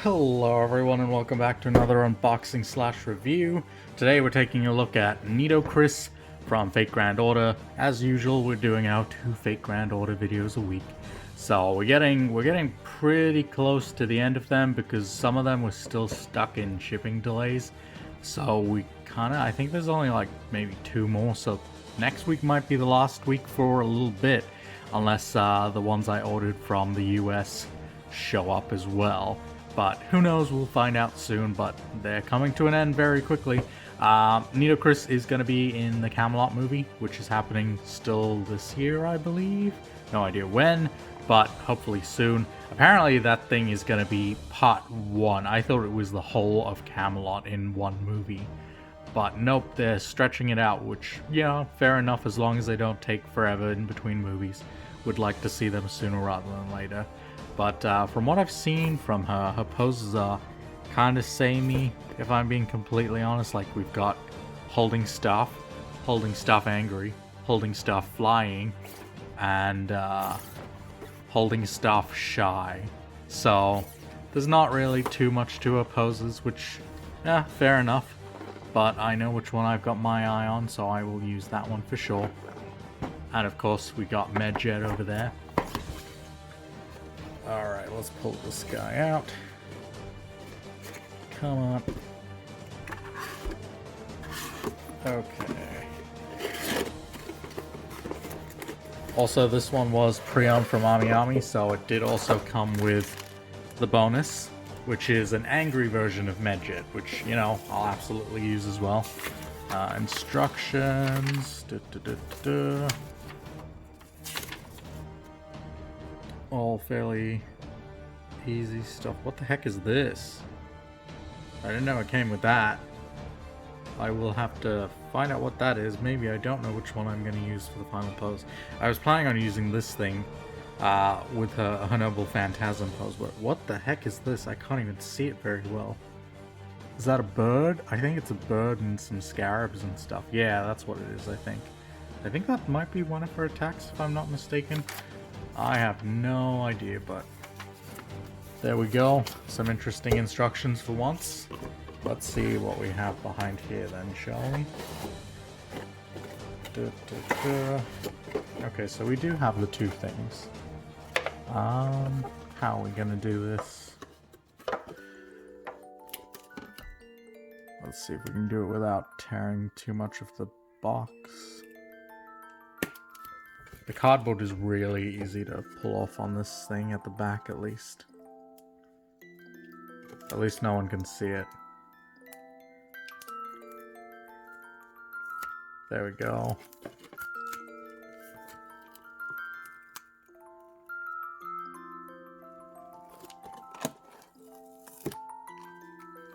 Hello everyone and welcome back to another unboxing slash review. Today we're taking a look at Nitocris from Fate Grand Order. As usual, we're doing our 2 Fate Grand Order videos a week. So we're getting pretty close to the end of them because some of them were still stuck in shipping delays. So I think there's only like maybe 2 more, so next week might be the last week for a little bit, unless the ones I ordered from the US show up as well. But who knows, we'll find out soon, but they're coming to an end very quickly. Nitocris is going to be in the Camelot movie, which is happening still this year, I believe. No idea when, but hopefully soon. Apparently that thing is going to be part 1. I thought it was the whole of Camelot in one movie. But nope, they're stretching it out, which, yeah, fair enough as long as they don't take forever in between movies. Would like to see them sooner rather than later. But from what I've seen from her, her poses are kind of samey, if I'm being completely honest. Like, we've got holding stuff angry, holding stuff flying, and holding stuff shy. So, there's not really too much to her poses, which, yeah, fair enough. But I know which one I've got my eye on, so I will use that one for sure. And of course, we got Medjet over there. Alright, let's pull this guy out. Come on. Okay. Also, this one was pre-owned from Ami, so it did also come with the bonus, which is an angry version of Medjet, which, you know, I'll absolutely use as well. Instructions. All fairly easy stuff. What the heck is this? I didn't know it came with that. I will have to find out what that is. Maybe I don't know which one I'm going to use for the final pose. I was planning on using this thing with her Noble Phantasm pose, but what the heck is this? I can't even see it very well. Is that a bird? I think it's a bird and some scarabs and stuff. Yeah, that's what it is, I think. I think that might be one of her attacks, if I'm not mistaken. I have no idea, but there we go. Some interesting instructions for once. Let's see what we have behind here then, shall we? Okay, so we do have the 2 things. How are we gonna do this? Let's see if we can do it without tearing too much of the box. The cardboard is really easy to pull off on this thing at the back, at least. At least no one can see it. There we go.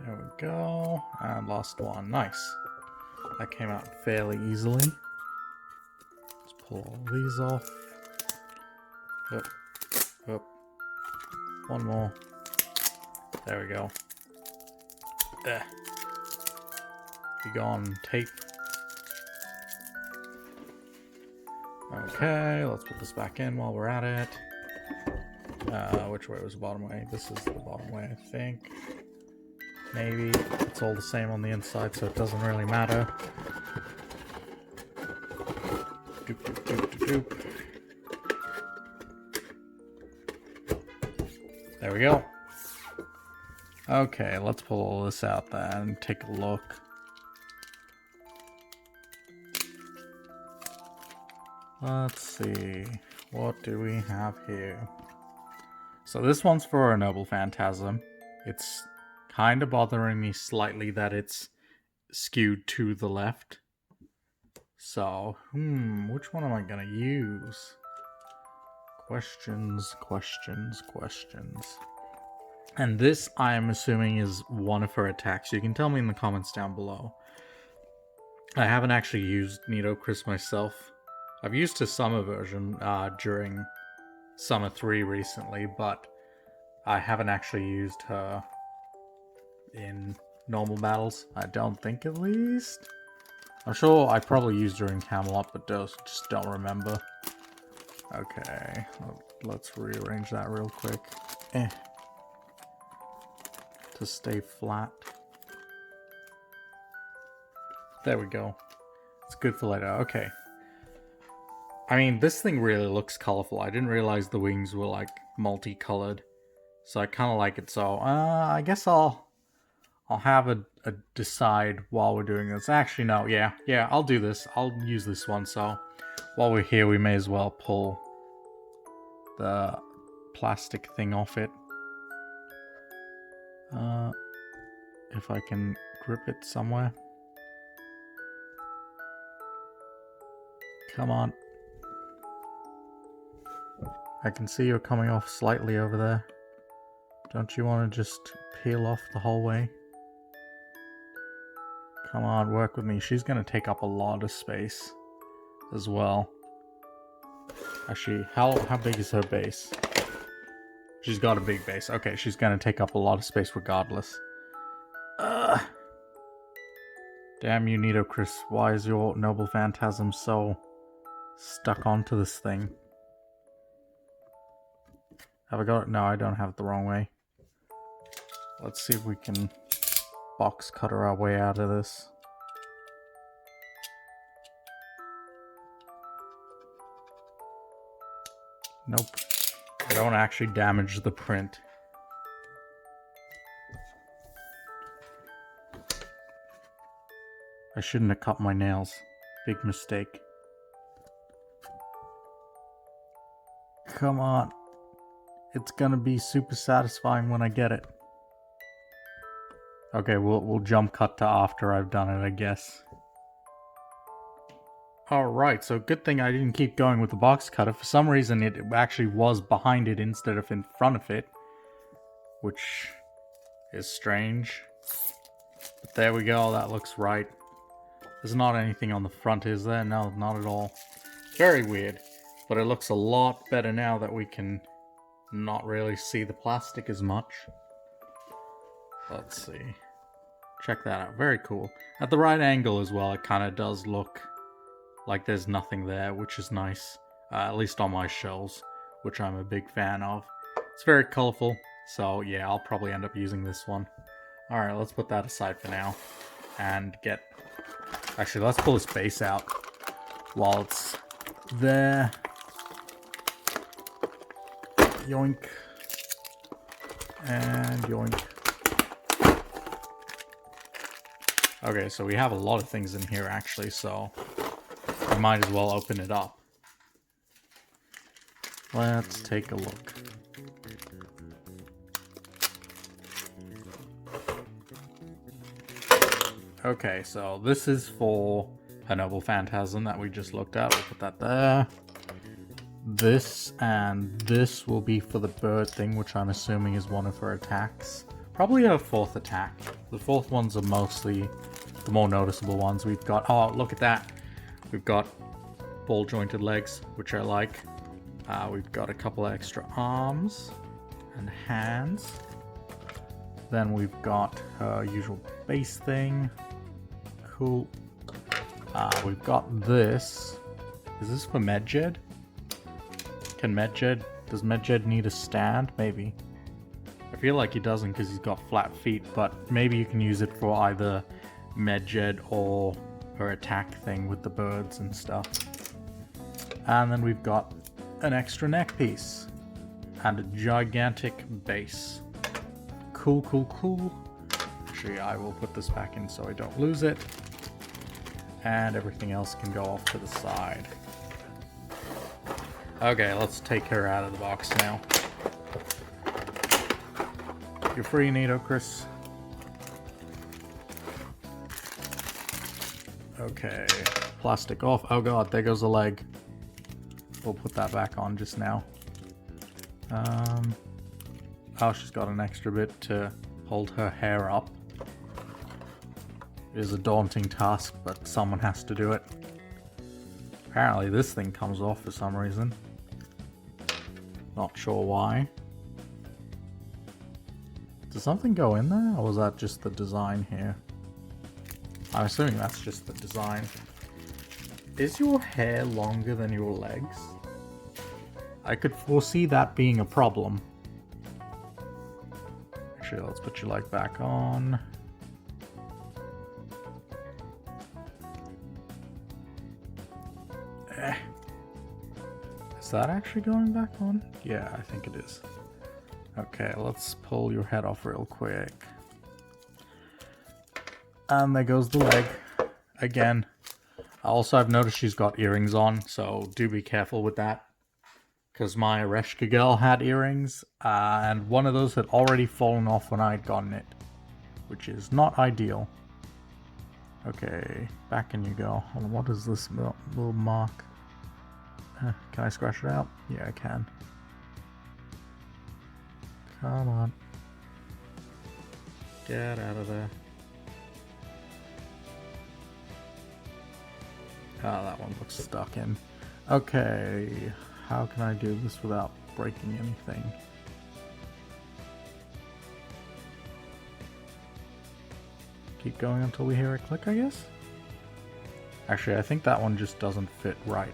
There we go. And lost one. Nice. That came out fairly easily. Pull all these off. Up, up. One more. There we go. There. Be gone, tape. Okay, let's put this back in while we're at it. Which way was the bottom way? This is the bottom way, I think. Maybe. It's all the same on the inside, so it doesn't really matter. Doop, doop, doop, doop, doop. There we go. Okay, let's pull all this out then and take a look. Let's see. What do we have here? So this one's for a Noble Phantasm. It's kind of bothering me slightly that it's skewed to the left. So, which one am I gonna use? Questions. And this, I am assuming, is one of her attacks. You can tell me in the comments down below. I haven't actually used Nitocris myself. I've used her summer version during Summer 3 recently, but I haven't actually used her in normal battles. I don't think, at least. I'm sure I probably used her in Camelot, but just don't remember. Okay, let's rearrange that real quick. to stay flat. There we go. It's good for later. Okay. I mean, this thing really looks colorful. I didn't realize the wings were like multicolored, so I kind of like it. So I guess I'll have a decide while we're doing this. Actually, no. Yeah, I'll do this. I'll use this one. So while we're here, we may as well pull the plastic thing off it. If I can grip it somewhere. Come on. I can see you're coming off slightly over there. Don't you want to just peel off the whole way? Come on, work with me. She's going to take up a lot of space as well. Actually, how big is her base? She's got a big base. Okay, she's going to take up a lot of space regardless. Damn you, Nitocris. Why is your noble phantasm so stuck onto this thing? Have I got it? No, I don't have it the wrong way. Let's see if we can box cutter our way out of this. Nope. I don't actually damage the print. I shouldn't have cut my nails. Big mistake. Come on. It's gonna be super satisfying when I get it. Okay, we'll jump cut to after I've done it, I guess. Alright, so good thing I didn't keep going with the box cutter. For some reason it actually was behind it instead of in front of it, which is strange. But there we go, that looks right. There's not anything on the front, is there? No, not at all. Very weird, but it looks a lot better now that we can not really see the plastic as much. Let's see. Check that out. Very cool. At the right angle as well, it kind of does look like there's nothing there, which is nice. At least on my shells, which I'm a big fan of. It's very colorful, so yeah, I'll probably end up using this one. Alright, let's put that aside for now. And get... Actually, let's pull this base out while it's there. Yoink. And yoink. Okay, so we have a lot of things in here actually, so I might as well open it up. Let's take a look. Okay, so this is for her noble phantasm that we just looked at. We'll put that there. This and this will be for the bird thing, which I'm assuming is one of her attacks. Probably her fourth attack. The fourth ones are mostly the more noticeable ones. We've got, oh, look at that. We've got ball jointed legs, which I like. We've got a couple of extra arms and hands. Then we've got her usual base thing. Cool. We've got this. Is this for Medjet? Does Medjet need a stand? Maybe. I feel like he doesn't because he's got flat feet, but maybe you can use it for either Medjet or her attack thing with the birds and stuff. And then we've got an extra neck piece and a gigantic base. Cool, cool, cool. Actually, I will put this back in so I don't lose it. And everything else can go off to the side. Okay, let's take her out of the box now. You're free, Nitocris. Okay, plastic off. Oh god, there goes a leg. We'll put that back on just now. Oh, she's got an extra bit to hold her hair up. It is a daunting task, but someone has to do it. Apparently this thing comes off for some reason. Not sure why. Does something go in there, or was that just the design here? I'm assuming that's just the design. Is your hair longer than your legs? I could foresee that being a problem. Actually, let's put your leg back on. Is that actually going back on? Yeah, I think it is. Okay, let's pull your head off real quick. And there goes the leg. Again. Also, I've noticed she's got earrings on, so do be careful with that. Because my Ereshka girl had earrings, and one of those had already fallen off when I had gotten it. Which is not ideal. Okay, back in you go. Hold on, what is this little mark? Can I scratch it out? Yeah, I can. Come on. Get out of there. Oh, that one looks stuck in. Okay, how can I do this without breaking anything? Keep going until we hear a click, I guess? Actually, I think that one just doesn't fit right.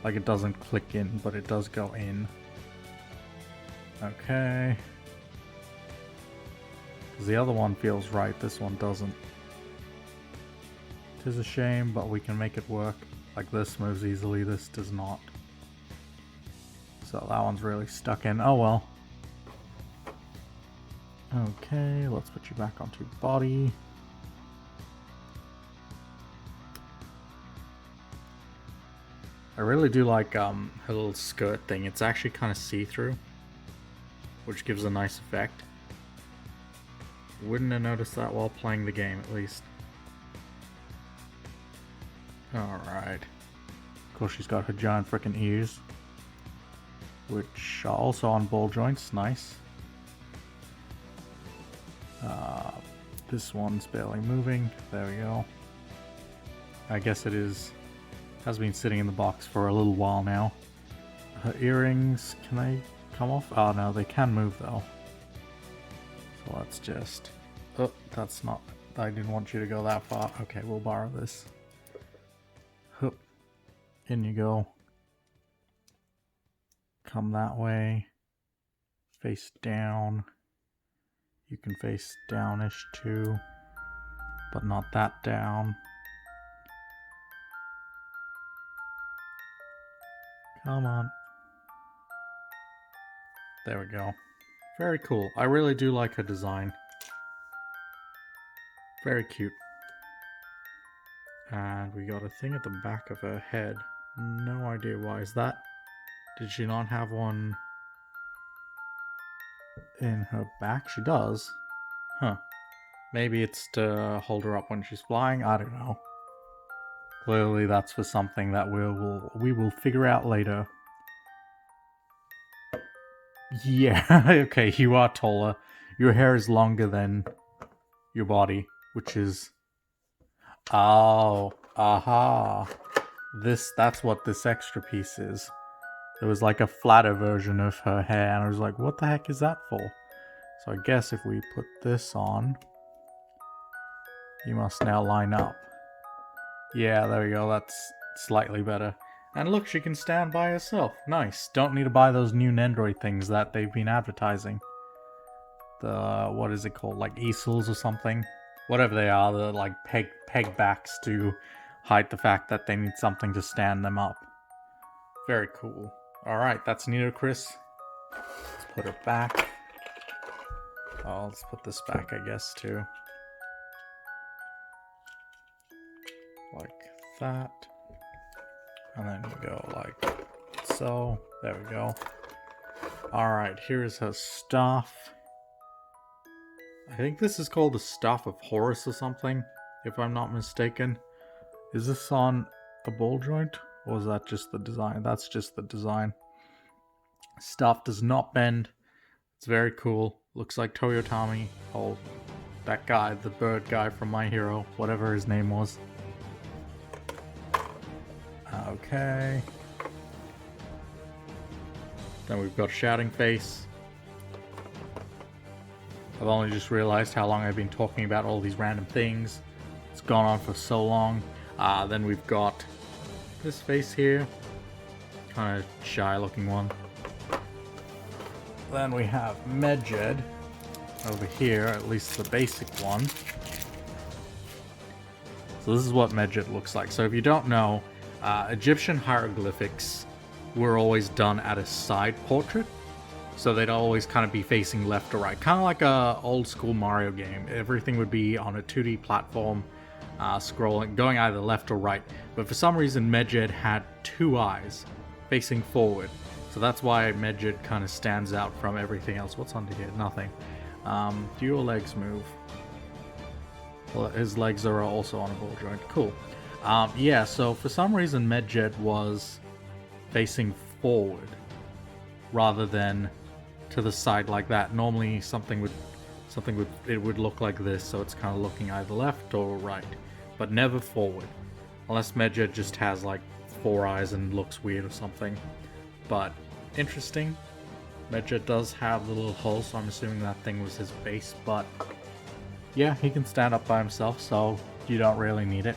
Like, it doesn't click in, but it does go in. Okay. Because the other one feels right, this one doesn't. It is a shame, but we can make it work. Like, this moves easily, this does not. So that one's really stuck in. Oh well. Okay, let's put you back onto your body. I really do like her little skirt thing. It's actually kind of see-through, which gives a nice effect. Wouldn't have noticed that while playing the game, at least. Alright. Of course, she's got her giant frickin' ears, which are also on ball joints. Nice. This one's barely moving. There we go. I guess it has been sitting in the box for a little while now. Her earrings, can they come off? Oh no, they can move though. So let's just... Oh, that's not... I didn't want you to go that far. Okay, we'll borrow this. Hup. In you go. Come that way. Face down. You can face downish too, but not that down. Come on. There we go. Very cool. I really do like her design. Very cute. And we got a thing at the back of her head. No idea why. Is that... Did she not have one in her back? She does. Huh. Maybe it's to hold her up when she's flying? I don't know. Clearly that's for something that we will figure out later. Yeah, okay, you are taller. Your hair is longer than your body, which is... Oh, aha. That's what this extra piece is. There was like a flatter version of her hair, and I was like, what the heck is that for? So I guess if we put this on, you must now line up. Yeah, there we go, that's slightly better. And look, she can stand by herself. Nice. Don't need to buy those new Nendoroid things that they've been advertising. The, what is it called? Like easels or something? Whatever they are, the like peg backs to hide the fact that they need something to stand them up. Very cool. Alright, that's Nitocris. Let's put it back. Oh, let's put this back, I guess, too. Like that. And then we go like so. There we go. Alright, here's her staff. I think this is called the Staff of Horus or something, if I'm not mistaken. Is this on a ball joint? Or is that just the design? That's just the design. Staff does not bend. It's very cool. Looks like Toyotami. Oh, that guy, the bird guy from My Hero, whatever his name was. Okay. Then we've got Shouting Face. I've only just realized how long I've been talking about all these random things. It's gone on for so long. Then we've got this face here. Kind of shy looking one. Then we have Medjet, over here, at least the basic one. So this is what Medjet looks like. So if you don't know, Egyptian hieroglyphics were always done at a side portrait. So they'd always kind of be facing left or right. Kind of like a old school Mario game. Everything would be on a 2D platform, scrolling, going either left or right. But for some reason, Medjet had two eyes facing forward. So that's why Medjet kind of stands out from everything else. What's under here? Nothing. Do your legs move? Well, his legs are also on a ball joint. Cool. Yeah, so for some reason Medjet was facing forward rather than to the side like that. Normally it would look like this, so it's kind of looking either left or right, but never forward. Unless Medjet just has like 4 eyes and looks weird or something. But interesting. Medjet does have the little hole, so I'm assuming that thing was his base, but yeah, he can stand up by himself, so you don't really need it.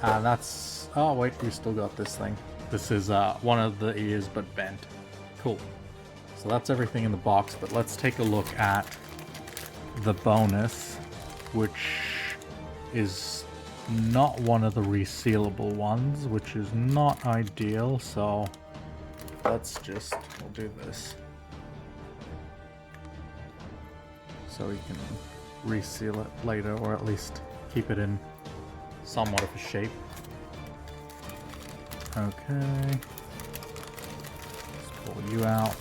That's... oh wait, we still got this thing. This is one of the ears, but bent. Cool. So that's everything in the box, but let's take a look at the bonus, which is not one of the resealable ones, which is not ideal, so we'll do this. So we can reseal it later, or at least keep it in somewhat of a shape. Okay. Let's pull you out.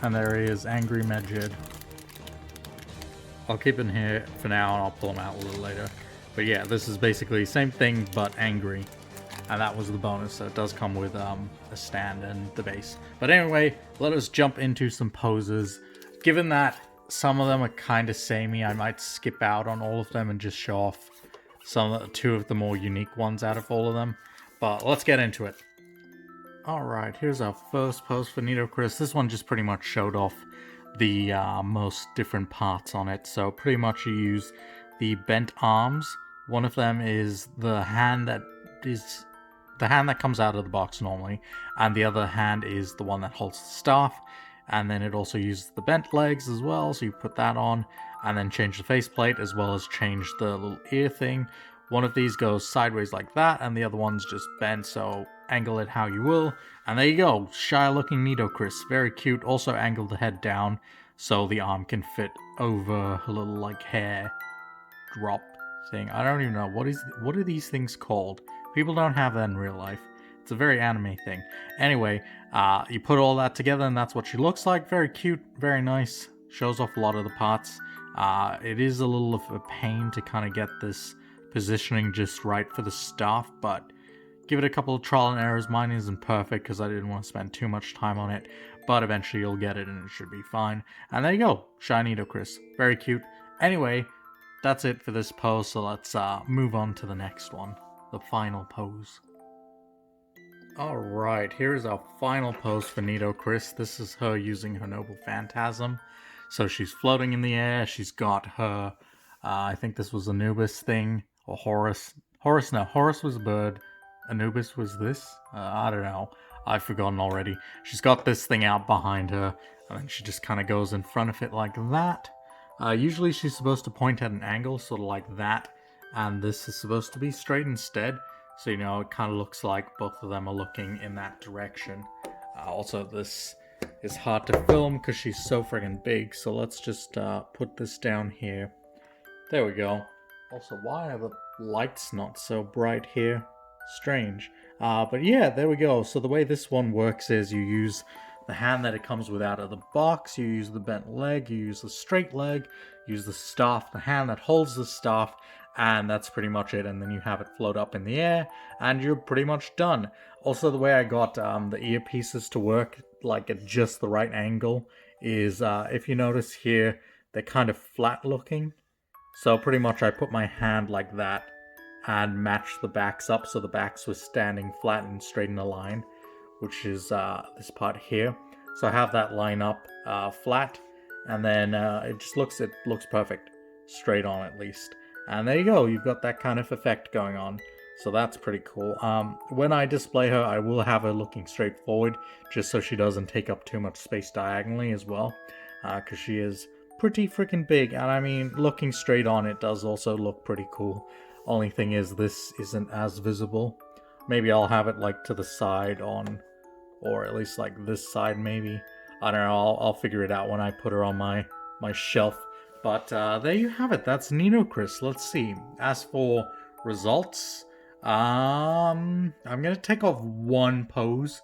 And there he is, Angry Medjet. I'll keep him here for now and I'll pull him out a little later. But yeah, this is basically the same thing but angry. And that was the bonus, so it does come with a stand and the base. But anyway, let us jump into some poses. Given that some of them are kind of samey, I might skip out on all of them and just show off two of the more unique ones out of all of them. But let's get into it. Alright, here's our first pose for Nitocris. This one just pretty much showed off the most different parts on it. So pretty much you use the bent arms. One of them is the hand that comes out of the box normally, and the other hand is the one that holds the staff. And then it also uses the bent legs as well, so you put that on and then change the faceplate as well as change the little ear thing. One of these goes sideways like that, and the other one's just bent, so angle it how you will. And there you go, shy looking Nitocris, very cute. Also angle the head down so the arm can fit over a little like hair drop thing. I don't even know, what are these things called? People don't have that in real life. It's a very anime thing. Anyway, you put all that together and that's what she looks like. Very cute, very nice. Shows off a lot of the parts. It is a little of a pain to kind of get this positioning just right for the staff, but give it a couple of trial and errors. Mine isn't perfect because I didn't want to spend too much time on it, but eventually you'll get it and it should be fine. And there you go, shy Nitocris. Very cute. Anyway, that's it for this pose, so let's move on to the next one. The final pose. Alright, here's our final pose for Nitocris. This is her using her Noble Phantasm. So she's floating in the air, she's got her, I think this was Anubis thing, or Horus. Horus was a bird. Anubis was this? I don't know. I've forgotten already. She's got this thing out behind her, and then she just kind of goes in front of it like that. Usually she's supposed to point at an angle, sort of like that, and this is supposed to be straight instead. So, you know, it kind of looks like both of them are looking in that direction. Also, this is hard to film because she's so friggin' big, so let's just put this down here. There we go. Also, why are the lights not so bright here? Strange. But yeah, there we go. So the way this one works is you use the hand that it comes with out of the box, you use the bent leg, you use the straight leg, you use the staff, the hand that holds the staff, and that's pretty much it. And then you have it float up in the air, and you're pretty much done. Also, the way I got the earpieces to work, like at just the right angle, is if you notice here, they're kind of flat looking. So pretty much I put my hand like that and matched the backs up so the backs were standing flat and straight in a line, which is this part here. So I have that line up flat, and then it looks perfect, straight on at least. And there you go, you've got that kind of effect going on. So that's pretty cool. When I display her, I will have her looking straight forward, just so she doesn't take up too much space diagonally as well, because she is pretty freaking big. And I mean, looking straight on, it does also look pretty cool. Only thing is, this isn't as visible. Maybe I'll have it like to the side on, or at least like this side maybe. I don't know, I'll figure it out when I put her on my shelf. But there you have it, that's Nitocris. Let's see. As for results, I'm gonna take off one pose.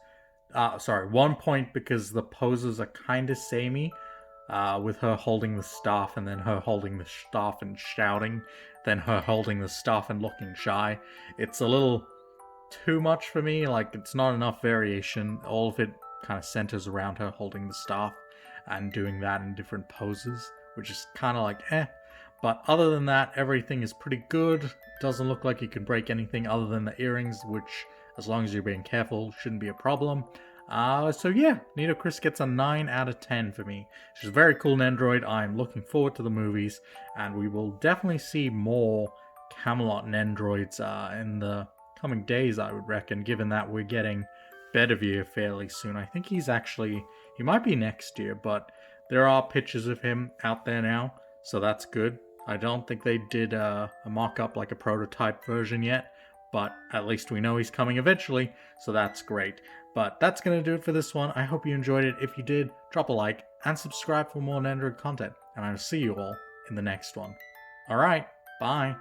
Sorry, 1 point, because the poses are kind of samey. With her holding the staff, and then her holding the staff and shouting, then her holding the staff and looking shy. It's a little too much for me, like it's not enough variation. All of it kind of centers around her holding the staff and doing that in different poses, which is kind of like But other than that, everything is pretty good. Doesn't look like you can break anything other than the earrings, which, as long as you're being careful, shouldn't be a problem. So yeah, Nitocris gets a 9 out of 10 for me. She's a very cool Nendoroid. I'm looking forward to the movies, and we will definitely see more Camelot Nendoroids in the coming days, I would reckon, given that we're getting Bedivere fairly soon. I think he might be next year, but there are pictures of him out there now, so that's good. I don't think they did a mock-up, like a prototype version yet, but at least we know he's coming eventually, so that's great. But that's going to do it for this one. I hope you enjoyed it. If you did, drop a like and subscribe for more Nendoroid content, and I'll see you all in the next one. Alright, bye!